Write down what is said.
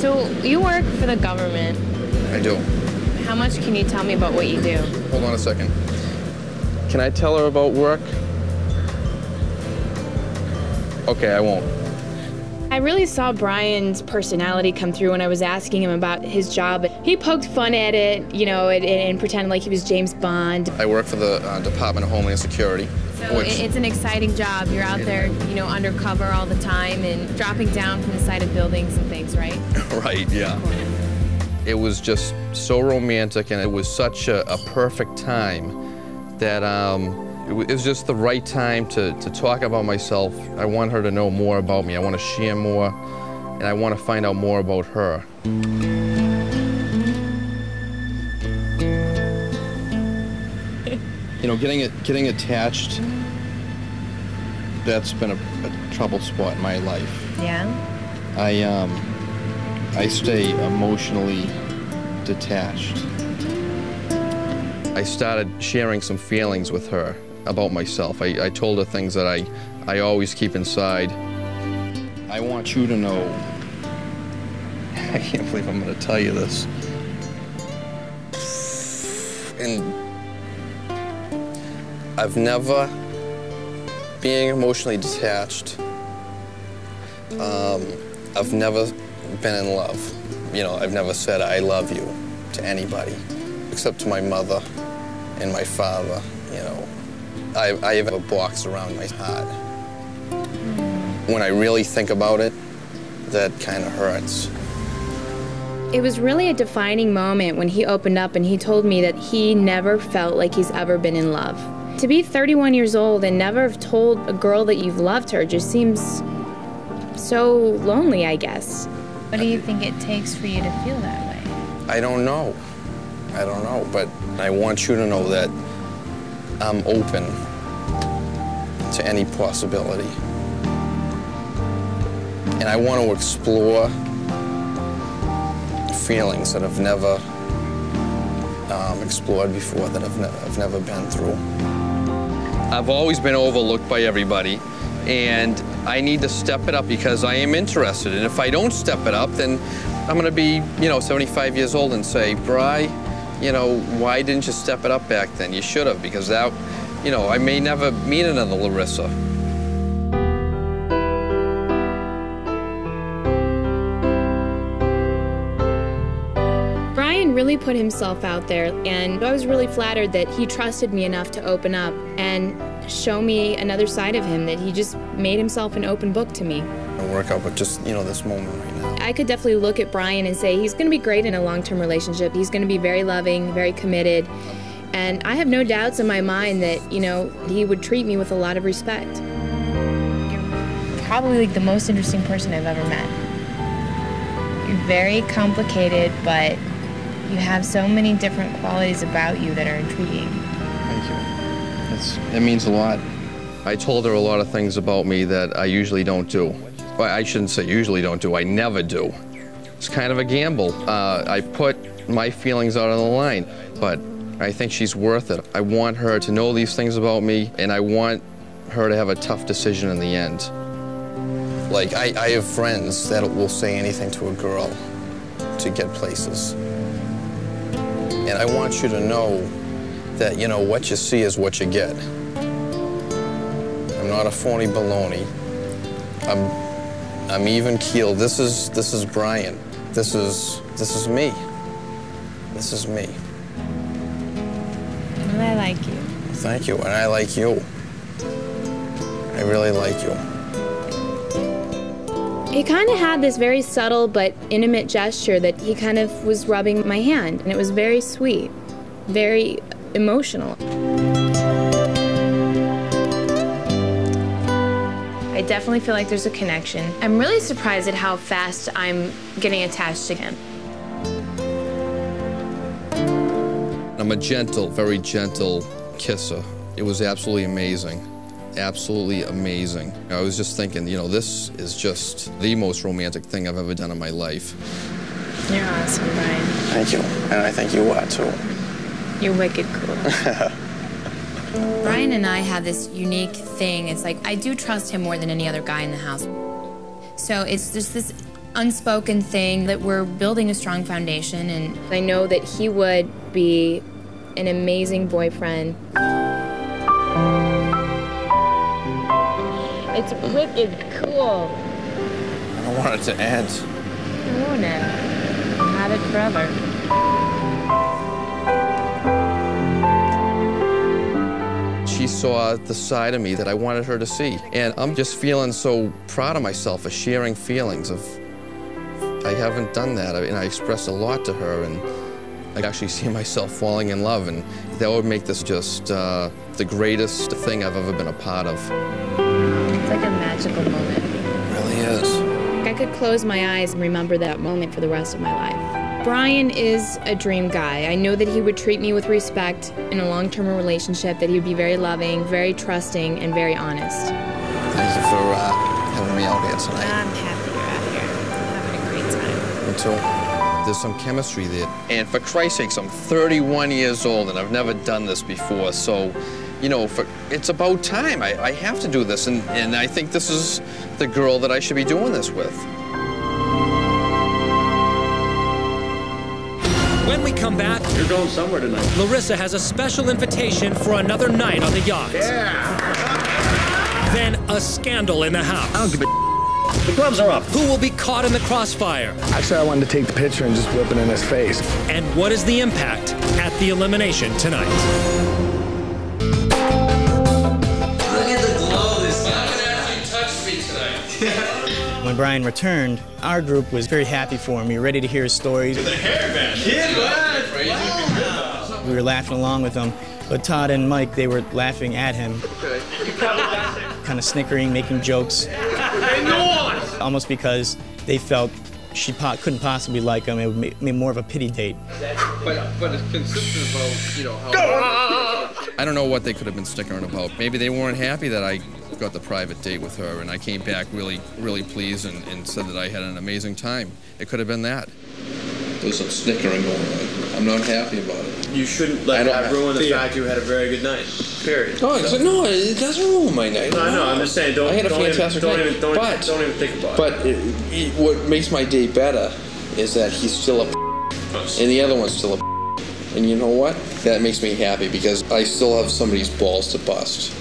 So you work for the government. I do. How much can you tell me about what you do? Hold on a second. Can I tell her about work? Okay, I won't. I really saw Bryan's personality come through when I was asking him about his job. He poked fun at it, you know, and pretended like he was James Bond. I work for the Department of Homeland Security. So it's an exciting job. You're out there, you know, undercover all the time and dropping down from the side of buildings and things, right? Right, yeah. It was just so romantic, and it was such a perfect time that it was just the right time to talk about myself. I want her to know more about me. I want to share more, and I want to find out more about her. You know, getting attached, that's been a trouble spot in my life. Yeah? I stay emotionally detached. I started sharing some feelings with her about myself. I told her things that I always keep inside. I want you to know, I can't believe I'm going to tell you this. And I've never, being emotionally detached, I've never been in love. You know, I've never said I love you to anybody, except to my mother and my father, you know. I have a box around my heart. When I really think about it, that kind of hurts. It was really a defining moment when he opened up and he told me that he never felt like he's ever been in love. To be 31 years old and never have told a girl that you've loved her just seems so lonely, I guess. What do you think it takes for you to feel that way? I don't know. I don't know, but I want you to know that I'm open to any possibility. And I want to explore feelings that I've never explored before, that I've never been through. I've always been overlooked by everybody, and I need to step it up because I am interested. And if I don't step it up, then I'm going to be, you know, 75 years old and say, Bri, you know, why didn't you step it up back then? You should have, because that, you know, I may never meet another Larissa. Bryan really put himself out there, and I was really flattered that he trusted me enough to open up and show me another side of him, that he just made himself an open book to me. I work out with just, you know, this moment right now. I could definitely look at Bryan and say he's going to be great in a long-term relationship. He's going to be very loving, very committed, and I have no doubts in my mind that, you know, he would treat me with a lot of respect. You're probably like the most interesting person I've ever met. You're very complicated, but you have so many different qualities about you that are intriguing. Thank you. It means a lot. I told her a lot of things about me that I usually don't do. Well, I shouldn't say usually don't do, I never do. It's kind of a gamble. I put my feelings out on the line, but I think she's worth it. I want her to know these things about me, and I want her to have a tough decision in the end. Like, I have friends that will say anything to a girl to get places. And I want you to know that, you know, what you see is what you get. I'm not a phony baloney. I'm even keeled. This is Bryan. This is me. This is me. And I like you. Thank you, and I like you. I really like you. He kind of had this very subtle but intimate gesture that he kind of was rubbing my hand, and it was very sweet, very emotional. I definitely feel like there's a connection. I'm really surprised at how fast I'm getting attached to him. I'm a gentle, very gentle kisser. It was absolutely amazing. Absolutely amazing. I was just thinking, you know, this is just the most romantic thing I've ever done in my life. You're awesome, Bryan. Thank you, and I think you are too. You're wicked cool. Bryan and I have this unique thing. It's like I do trust him more than any other guy in the house. So it's just this unspoken thing that we're building a strong foundation, and I know that he would be an amazing boyfriend. It's wicked cool. I don't want it to end. I won't end. I'll have it forever. She saw the side of me that I wanted her to see. And I'm just feeling so proud of myself for sharing feelings of, I haven't done that. And I expressed a lot to her, and I actually see myself falling in love, and that would make this just the greatest thing I've ever been a part of. It's like a magical moment. It really is. I could close my eyes and remember that moment for the rest of my life. Bryan is a dream guy. I know that he would treat me with respect in a long-term relationship, that he would be very loving, very trusting, and very honest. Thank you for having me out here tonight. I'm happy you're out here. I'm having a great time. Me too. There's some chemistry there. And for Christ's sakes, I'm 31 years old and I've never done this before. So, you know, it's about time. I have to do this. And I think this is the girl that I should be doing this with. When we come back, you're going somewhere tonight. Larissa has a special invitation for another night on the yacht. Yeah! Then a scandal in the house. I don't give a. The gloves are up. Who will be caught in the crossfire? Actually, I wanted to take the picture and just whip it in his face. And what is the impact at the elimination tonight? Look at the glow this time. No one actually touched me tonight. When Bryan returned, our group was very happy for him. We were ready to hear his stories. The hairband. Yeah, wow. We were laughing along with him. But Todd and Mike, they were laughing at him. Kind of snickering, making jokes. Almost because they felt she couldn't possibly like him. It would be more of a pity date. But it's consistent about, you know, how... I don't know what they could have been snickering about. Maybe they weren't happy that I got the private date with her, and I came back really, really pleased and said that I had an amazing time. It could have been that. There's some snickering going on. I'm not happy about it. You shouldn't let that ruin the fact you had a very good night. Period. No, no, it doesn't ruin my night. No, I know. I'm just saying. Don't. I had a fantastic night. Don't even think about it. But what makes my day better is that he's still a and the other one's still a and you know what? That makes me happy because I still have somebody's balls to bust.